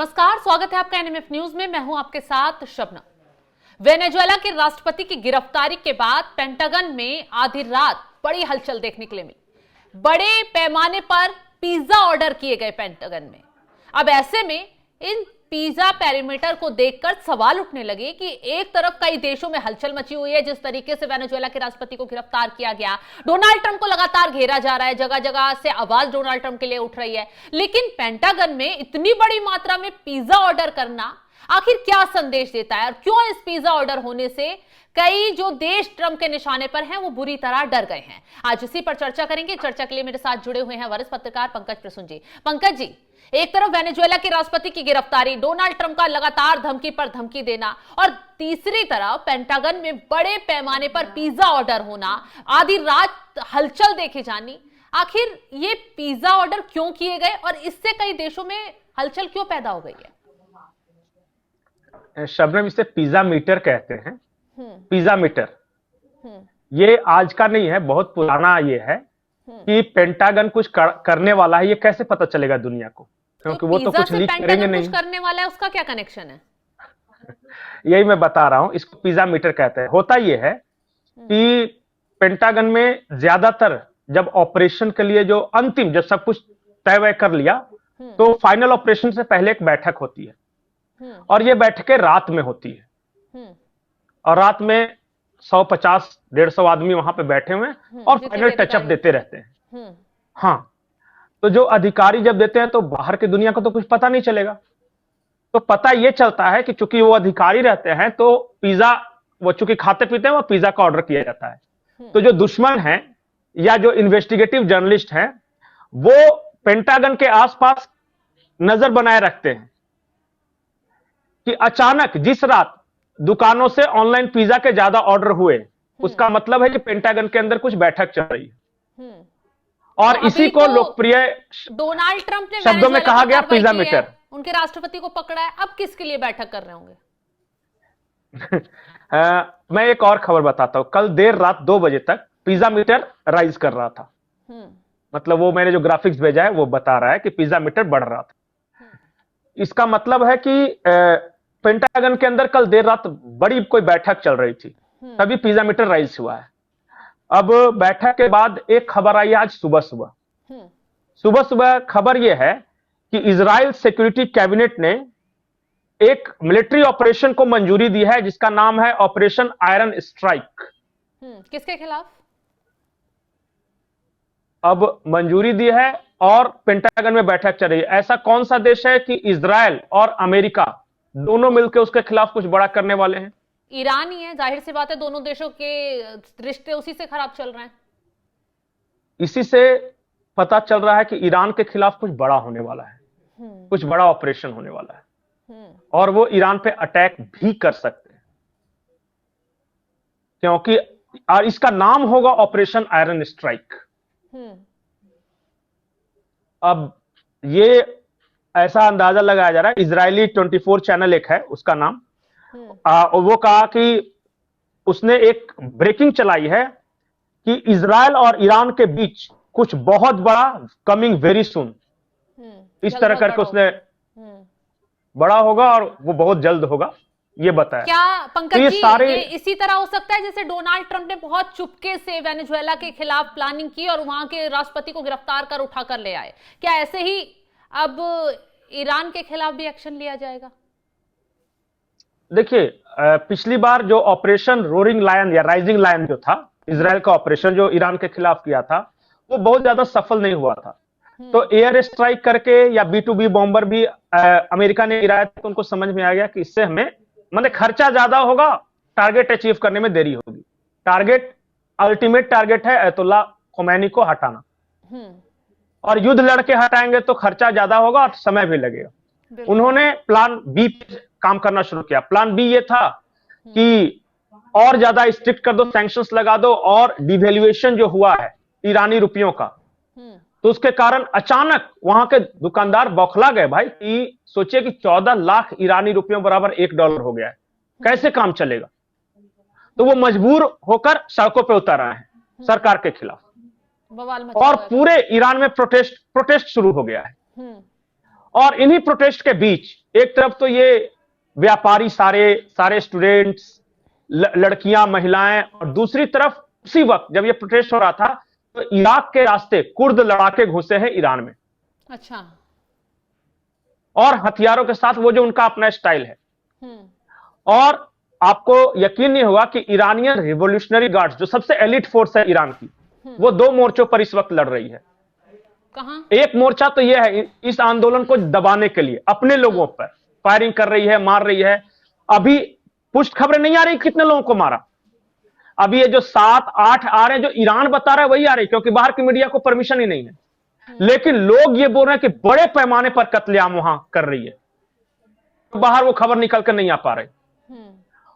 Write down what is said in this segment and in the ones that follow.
नमस्कार, स्वागत है आपका एनएमएफ न्यूज में। मैं हूं आपके साथ शबनम। वेनेजुएला के राष्ट्रपति की गिरफ्तारी के बाद पेंटागन में आधी रात बड़ी हलचल देखने के लिए मिली। बड़े पैमाने पर पिज्जा ऑर्डर किए गए पेंटागन में। अब ऐसे में इन पिज्जा पैरामीटर को देखकर सवाल उठने लगे कि एक तरफ कई देशों में हलचल मची हुई है, जिस तरीके से वेनेजुएला के राष्ट्रपति को गिरफ्तार किया गया, डोनाल्ड ट्रंप को लगातार घेरा जा रहा है, जगह जगह से आवाज डोनाल्ड ट्रंप के लिए उठ रही है। लेकिन पेंटागन में इतनी बड़ी मात्रा में पिज्जा ऑर्डर करना आखिर क्या संदेश देता है, और क्यों इस पिज्जा ऑर्डर होने से कई जो देश ट्रंप के निशाने पर हैं वो बुरी तरह डर गए हैं। आज इसी पर चर्चा करेंगे। चर्चा के लिए मेरे साथ जुड़े हुए हैं वरिष्ठ पत्रकार पंकज प्रसून जी। पंकज जी, एक तरफ वेनेजुएला के राष्ट्रपति की गिरफ्तारी, डोनाल्ड ट्रंप का लगातार धमकी पर धमकी देना, और तीसरी तरफ पेंटागन में बड़े पैमाने पर पिज्जा ऑर्डर होना, आधी रात हलचल देखी जानी। आखिर ये पिज्जा ऑर्डर क्यों किए गए और इससे कई देशों में हलचल क्यों पैदा हो गई है? शबनम, इसे पिज्जा मीटर कहते हैं। पिज्जा मीटर ये आज का नहीं है, बहुत पुराना ये है कि पेंटागन कुछ करने वाला है। ये कैसे पता चलेगा दुनिया को, क्योंकि वो तो कुछ लीक करेंगे नहीं। कुछ करने वाला है, उसका क्या कनेक्शन है? यही मैं बता रहा हूं, इसको पिज्जा मीटर कहते हैं। होता ये है कि पेंटागन में ज्यादातर जब ऑपरेशन के लिए जो अंतिम, जब सब कुछ तय वय कर लिया, तो फाइनल ऑपरेशन से पहले एक बैठक होती है, और ये बैठकें रात में होती है, और रात में 150-150 आदमी वहां पे बैठे हुए हैं और फाइनल टचअप देते रहते हैं। हाँ, तो जो अधिकारी जब देते हैं तो बाहर की दुनिया को तो कुछ पता नहीं चलेगा। तो पता ये चलता है कि चूंकि वो अधिकारी रहते हैं तो पिज्जा, वो चूंकि खाते पीते हैं, वो पिज्जा का ऑर्डर किया जाता है। तो जो दुश्मन है या जो इन्वेस्टिगेटिव जर्नलिस्ट हैं, वो पेंटागन के आसपास नजर बनाए रखते हैं कि अचानक जिस रात दुकानों से ऑनलाइन पिज्जा के ज्यादा ऑर्डर हुए, उसका मतलब है कि पेंटागन के अंदर कुछ बैठक चल रही है। और तो इसी को लोकप्रिय डोनाल्ड ट्रंप ने शब्दों में कहा गया पिज्जा मीटर। उनके राष्ट्रपति को पकड़ा है, अब किसके लिए बैठक कर रहे होंगे? मैं एक और खबर बताता हूं। कल देर रात 2 बजे तक पिज्जा मीटर राइज कर रहा था। मतलब वो मैंने जो ग्राफिक्स भेजा है वो बता रहा है कि पिज्जा मीटर बढ़ रहा था। इसका मतलब है कि पेंटागन के अंदर कल देर रात बड़ी कोई बैठक चल रही थी, तभी पिज्जा मीटर राइज हुआ है। अब बैठक के बाद एक खबर आई आज सुबह सुबह खबर यह है कि इजराइल सिक्योरिटी कैबिनेट ने एक मिलिट्री ऑपरेशन को मंजूरी दी है, जिसका नाम है ऑपरेशन आयरन स्ट्राइक। किसके खिलाफ? अब मंजूरी दी है और पेंटागन में बैठक चल रही है। ऐसा कौन सा देश है कि इजराइल और अमेरिका दोनों मिलकर उसके खिलाफ कुछ बड़ा करने वाले हैं? ईरान ही है। जाहिर सी बात है, दोनों देशों के रिश्ते उसी से खराब चल रहे हैं। इसी से पता चल रहा है कि ईरान के खिलाफ कुछ बड़ा होने वाला है, कुछ बड़ा ऑपरेशन होने वाला है, और वो ईरान पे अटैक भी कर सकते हैं, क्योंकि और इसका नाम होगा ऑपरेशन आयरन स्ट्राइक। अब ये ऐसा अंदाजा लगाया जा रहा है, इजरायली 24 चैनल एक है, उसका नाम, वो कहा कि उसने एक ब्रेकिंग चलाई है कि इजराइल और ईरान के बीच कुछ बहुत बड़ा कमिंग वेरी सून, इस तरह करके उसने बड़ा होगा और वो बहुत जल्द होगा, ये बताया। क्या पंकज जी, ये इसी तरह हो सकता है जैसे डोनाल्ड ट्रंप ने बहुत चुपके से वेनेजुएला के खिलाफ प्लानिंग की और वहां के राष्ट्रपति को गिरफ्तार कर उठाकर ले आए? क्या ऐसे ही अब ईरान के खिलाफ भी एक्शन लिया जाएगा? देखिए, पिछली बार जो ऑपरेशन रोरिंग लायन या राइजिंग लायन जो था, इजराइल का ऑपरेशन जो ईरान के खिलाफ किया था, वो बहुत ज्यादा सफल नहीं हुआ था। तो एयर स्ट्राइक करके या B2B बॉम्बर भी अमेरिका ने गिराया, तो उनको समझ में आ गया कि इससे हमें मतलब खर्चा ज्यादा होगा, टारगेट अचीव करने में देरी होगी। टारगेट, अल्टीमेट टारगेट है अयतुल्ला खोमैनी को हटाना, और युद्ध लड़के हटाएंगे तो खर्चा ज्यादा होगा और समय भी लगेगा। उन्होंने प्लान बी काम करना शुरू किया। प्लान बी ये था कि और ज्यादा स्ट्रिक्ट कर दो, सैंक्शंस लगा दो, और डिवैल्यूएशन जो हुआ है ईरानी रुपयों का, तो उसके कारण अचानक वहां के दुकानदार बौखला गए भाई, कि सोचिए कि 14 लाख ईरानी रुपयों बराबर $1 हो गया है, कैसे काम चलेगा? तो वो मजबूर होकर सड़कों पे उतर आए हैं सरकार के खिलाफ, और पूरे ईरान में प्रोटेस्ट शुरू हो गया है। और इन्हीं प्रोटेस्ट के बीच एक तरफ तो ये व्यापारी सारे स्टूडेंट्स, लड़कियां, महिलाएं, और दूसरी तरफ उसी वक्त जब ये प्रोटेस्ट हो रहा था तो इराक के रास्ते कुर्द लड़ाके घुसे हैं ईरान में। अच्छा। और हथियारों के साथ, वो जो उनका अपना स्टाइल है। और आपको यकीन नहीं होगा कि इरानियन रिवोल्यूशनरी गार्ड्स, जो सबसे एलिट फोर्स है ईरान की, वो 2 मोर्चों पर इस वक्त लड़ रही है। कहां? एक मोर्चा तो यह है इस आंदोलन को दबाने के लिए अपने लोगों पर फायरिंग कर रही है, मार रही है। अभी पुष्ट खबरें नहीं आ रही कितने लोगों को मारा। अभी ये जो 7-8 आ रहे हैं, जो ईरान बता रहा है वही आ रही है, क्योंकि बाहर की मीडिया को परमिशन ही नहीं है। लेकिन लोग ये बोल रहे हैं कि बड़े पैमाने पर कत्लेआम वहां कर रही है, बाहर वो खबर निकल कर नहीं आ पा रही।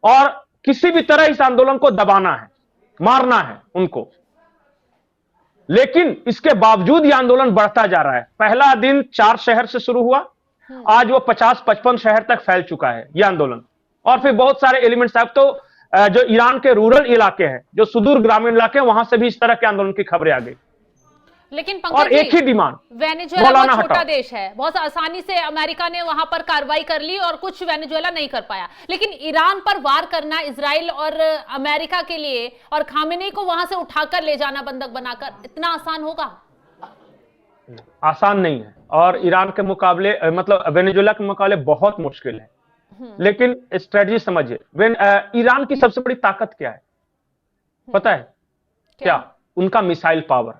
और किसी भी तरह इस आंदोलन को दबाना है, मारना है उनको। लेकिन इसके बावजूद यह आंदोलन बढ़ता जा रहा है। पहला दिन 4 शहर से शुरू हुआ, आज वो 50-55 शहर तक फैल चुका है यह आंदोलन। और फिर बहुत सारे एलिमेंट्स, अब तो जो ईरान के रूरल इलाके हैं, जो सुदूर ग्रामीण इलाके हैं, वहां से भी इस तरह के आंदोलन की खबरें आ गई। लेकिन और एक ही डिमांड, वेनेजुएला बहुत छोटा देश है, बहुत आसानी से अमेरिका ने वहां पर कार्रवाई कर ली और कुछ वेनेजुएला नहीं कर पाया। लेकिन ईरान पर वार करना इजराइल और अमेरिका के लिए, और खामेनी को वहां से उठाकर ले जाना बंधक बनाकर, इतना आसान होगा? आसान नहीं है। और ईरान के मुकाबले, मतलब वेनेजुएला के मुकाबले बहुत मुश्किल है। लेकिन स्ट्रेटजी समझिए, ईरान की सबसे बड़ी ताकत क्या है पता है क्या? उनका मिसाइल पावर।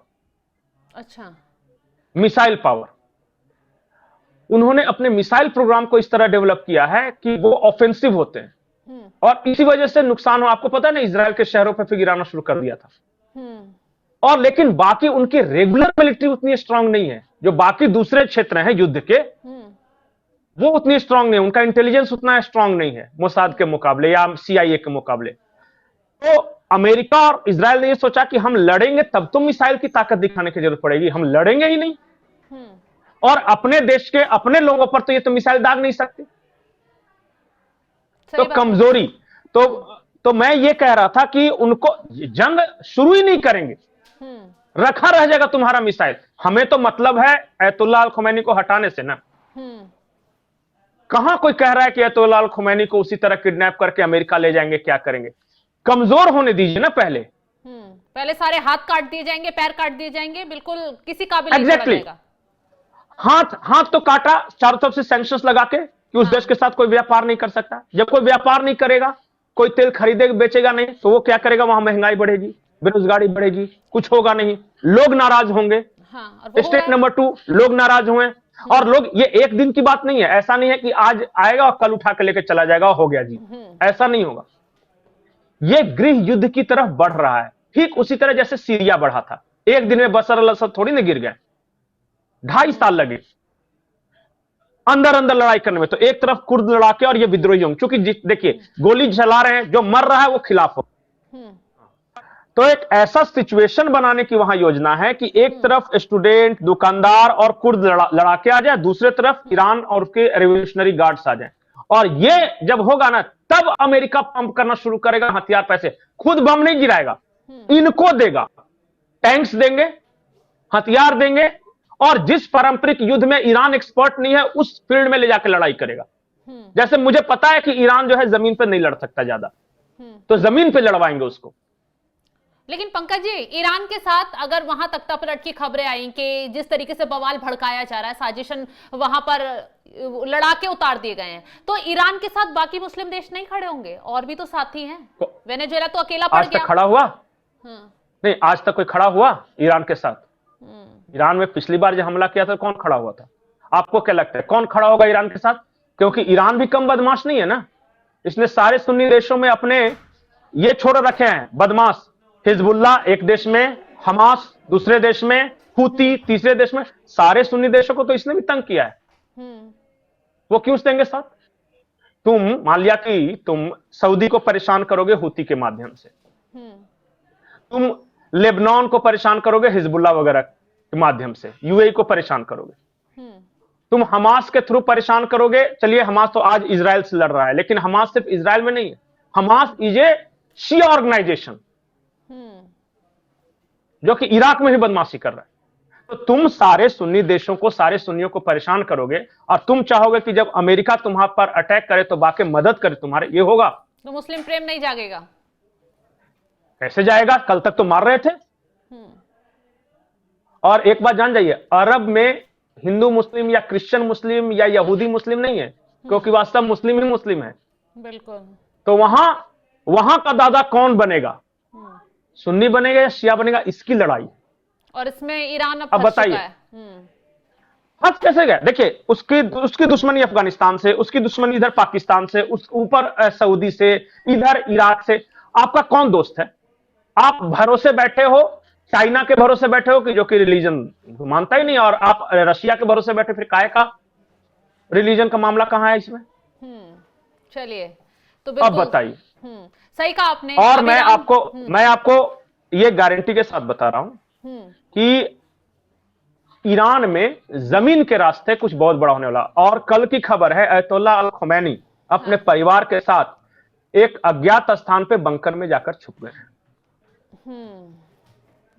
अच्छा। Missile power. उन्होंने अपने मिसाइल प्रोग्राम को इस तरह डेवलप किया है कि वो ऑफेंसिव होते हैं, और इसी वजह से नुकसान हो। आपको पता है ना, इजराइल के शहरों पर फिर गिराना शुरू कर दिया था। और लेकिन बाकी उनकी रेगुलर मिलिट्री उतनी स्ट्रांग नहीं है, जो बाकी दूसरे क्षेत्र हैं युद्ध के, वो उतनी स्ट्रांग नहीं है। उनका इंटेलिजेंस उतना स्ट्रांग नहीं है मोसाद के मुकाबले या CIA के मुकाबले। तो अमेरिका और इजराइल ने ये सोचा कि हम लड़ेंगे तब तो मिसाइल की ताकत दिखाने की जरूरत पड़ेगी, हम लड़ेंगे ही नहीं। और अपने देश के अपने लोगों पर तो ये तो मिसाइल दाग नहीं सकते। तो कमजोरी, तो मैं ये कह रहा था कि उनको जंग शुरू ही नहीं करेंगे, रखा रह जाएगा तुम्हारा मिसाइल। हमें तो मतलब है अयतुल्लाह अल खुमैनी को हटाने से ना। कहां कोई कह रहा है कि अयतुल्लाह अल खुमैनी को उसी तरह किडनैप करके अमेरिका ले जाएंगे, क्या करेंगे? कमजोर होने दीजिए ना पहले सारे हाथ काट दिए जाएंगे, पैर काट दिए जाएंगे, बिल्कुल किसी काबिल नहीं छोड़ा जाएगा। हाथ तो काटा चारों तरफ से सैंक्शंस लगा के कि उस देश के साथ कोई व्यापार नहीं कर सकता। जब कोई व्यापार नहीं करेगा, कोई तेल खरीदेगा बेचेगा नहीं, तो वो क्या करेगा? वहां महंगाई बढ़ेगी, बेरोजगारी बढ़ेगी, कुछ होगा नहीं, लोग नाराज होंगे। स्टेप नंबर 2, लोग नाराज हुए। और लोग, ये एक दिन की बात नहीं है, ऐसा नहीं है कि आज आएगा और कल उठा के लेके चला जाएगा, हो गया जी, ऐसा नहीं होगा। ये गृह युद्ध की तरफ बढ़ रहा है, ठीक उसी तरह जैसे सीरिया बढ़ा था। एक दिन में बशर अल असद थोड़ी ना गिर गए, 2.5 साल लगे अंदर अंदर लड़ाई करने में। तो एक तरफ कुर्द लड़ाके और ये विद्रोही होंगे, क्योंकि देखिए गोली चला रहे हैं, जो मर रहा है वो खिलाफ हो। तो एक ऐसा सिचुएशन बनाने की वहां योजना है कि एक तरफ स्टूडेंट, दुकानदार और कुर्द लड़ाके आ जाए, दूसरे तरफ ईरान और उसके रेवोल्यूशनरी गार्ड्स आ जाए। और ये जब होगा ना, तब अमेरिका पंप करना शुरू करेगा हथियार, पैसे। खुद बम नहीं गिराएगा, इनको देगा, टैंक्स देंगे, हथियार देंगे, और जिस पारंपरिक युद्ध में ईरान एक्सपर्ट नहीं है, उस फील्ड में ले जाकर लड़ाई करेगा। जैसे मुझे पता है कि ईरान जो है जमीन पर नहीं लड़ सकता ज्यादा, तो जमीन पे लड़वाएंगे उसको। लेकिन पंकज जी, ईरान के साथ अगर वहां तख्ता पलट की खबरें आई कि जिस तरीके से बवाल भड़काया जा रहा है, साजिशन वहां पर लड़ाके उतार दिए गए हैं, तो ईरान के साथ बाकी मुस्लिम देश नहीं खड़े होंगे? और भी तो साथी हैं। वेनेजुएला तो अकेला पड़ गया। आज तक खड़ा हुआ? नहीं, आज तक कोई खड़ा हुआ ईरान के साथ? ईरान में पिछली बार जब हमला किया था कौन खड़ा हुआ था? आपको क्या लगता है कौन खड़ा होगा ईरान के साथ? क्योंकि ईरान भी कम बदमाश नहीं है ना। इसने सारे सुन्नी देशों में अपने ये छोड़ रखे हैं बदमाश। हिजबुल्ला एक देश में, हमास दूसरे देश में, हूती तीसरे देश में, सारे सुन्नी देशों को तो इसने भी तंग किया है। वो क्यों देंगे साथ? तुम मान लिया कि तुम सऊदी को परेशान करोगे हूती के माध्यम से, तुम लेबनान को परेशान करोगे हिजबुल्ला वगैरह के माध्यम से, यूएई को परेशान करोगे, तुम हमास के थ्रू परेशान करोगे। चलिए हमास तो आज इजराइल से लड़ रहा है, लेकिन हमास सिर्फ इजराइल में नहीं है, Hamas is a Shia organization जो कि इराक में भी बदमाशी कर रहा है। तो तुम सारे सुन्नी देशों को, सारे सुन्नियों को परेशान करोगे और तुम चाहोगे कि जब अमेरिका तुम्हारे पर अटैक करे तो बाकी मदद करे तुम्हारे, ये होगा? तो मुस्लिम प्रेम नहीं जागेगा? कैसे जाएगा? कल तक तो मार रहे थे। और एक बात जान जाइए, अरब में हिंदू मुस्लिम या क्रिश्चियन मुस्लिम या यहूदी मुस्लिम नहीं है, क्योंकि वास्तव मुस्लिम ही मुस्लिम है। बिल्कुल। तो वहां का दादा कौन बनेगा? सुन्नी बनेगा या शिया बनेगा, इसकी लड़ाई। और इसमें ईरान अब बताइए फंस कैसे गया? देखिए, उसकी दुश्मनी अफगानिस्तान से, उसकी दुश्मनी इधर पाकिस्तान से, उस ऊपर सऊदी से, इधर इराक से। आपका कौन दोस्त है? आप भरोसे बैठे हो चाइना के भरोसे बैठे हो, कि जो कि रिलीजन मानता ही नहीं, और आप रशिया के भरोसे बैठे, फिर काय का रिलीजन का मामला कहां है इसमें? चलिए, तो अब बताइए। सही कहा आपने। और मैं आपको ये गारंटी के साथ बता रहा हूं कि ईरान में जमीन के रास्ते कुछ बहुत बड़ा होने वाला। और कल की खबर है, अयतुल्लाह अल खुमैनी अपने परिवार के साथ एक अज्ञात स्थान पे बंकर में जाकर छुप गए हैं।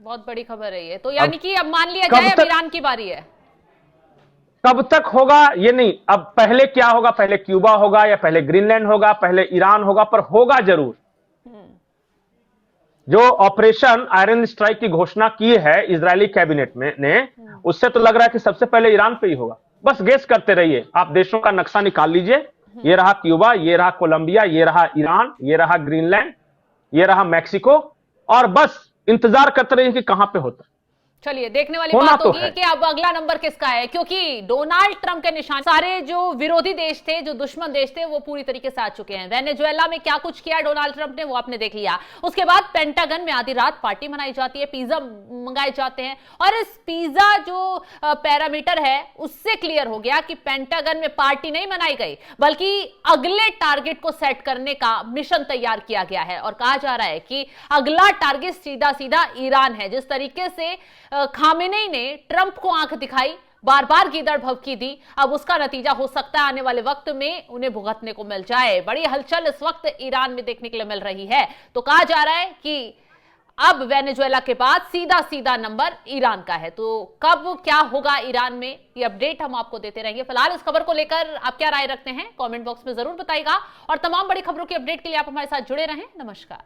बहुत बड़ी खबर है ये तो। यानी कि अब मान लिया जाए अब ईरान की बारी है। कब तक होगा ये नहीं, अब पहले क्या होगा, पहले क्यूबा होगा या पहले ग्रीनलैंड होगा, पहले ईरान होगा, पर होगा जरूर। जो ऑपरेशन आयरन स्ट्राइक की घोषणा की है इजरायली कैबिनेट में ने, उससे तो लग रहा है कि सबसे पहले ईरान पे ही होगा। बस गेस करते रहिए, आप देशों का नक्शा निकाल लीजिए। ये रहा क्यूबा, ये रहा कोलंबिया, ये रहा ईरान, ये रहा ग्रीनलैंड, ये रहा मैक्सिको, और बस इंतजार करते रहिए कि कहां पे होता। चलिए, देखने वाली बात होगी कि अब अगला नंबर किसका है, क्योंकि डोनाल्ड ट्रंप के निशान सारे जो विरोधी देश थे, जो दुश्मन देश थे, वो पूरी तरीके से आ चुके हैं। वेनेजुएला में क्या कुछ किया डोनाल्ड ट्रंप ने, वो आपने देख लिया। उसके बाद पेंटागन में आधी रात पार्टी मनाई जाती है, पिज्जा मंगाए जाते हैं, और इस पिज्जा जो पैरामीटर है उससे क्लियर हो गया कि पेंटागन में पार्टी नहीं मनाई गई, बल्कि अगले टारगेट को सेट करने का मिशन तैयार किया गया है। और कहा जा रहा है कि अगला टारगेट सीधा सीधा ईरान है। जिस तरीके से खामेनेई ने ट्रंप को आंख दिखाई, बार बार गीदड़ भभकी दी, अब उसका नतीजा हो सकता है आने वाले वक्त में उन्हें भुगतने को मिल जाए। बड़ी हलचल इस वक्त ईरान में देखने के लिए मिल रही है। तो कहा जा रहा है कि अब वेनेजुएला के बाद सीधा सीधा नंबर ईरान का है। तो कब क्या होगा ईरान में, ये अपडेट हम आपको देते रहेंगे। फिलहाल इस खबर को लेकर आप क्या राय रखते हैं, कमेंट बॉक्स में जरूर बताइएगा। और तमाम बड़ी खबरों की अपडेट के लिए आप हमारे साथ जुड़े रहें। नमस्कार।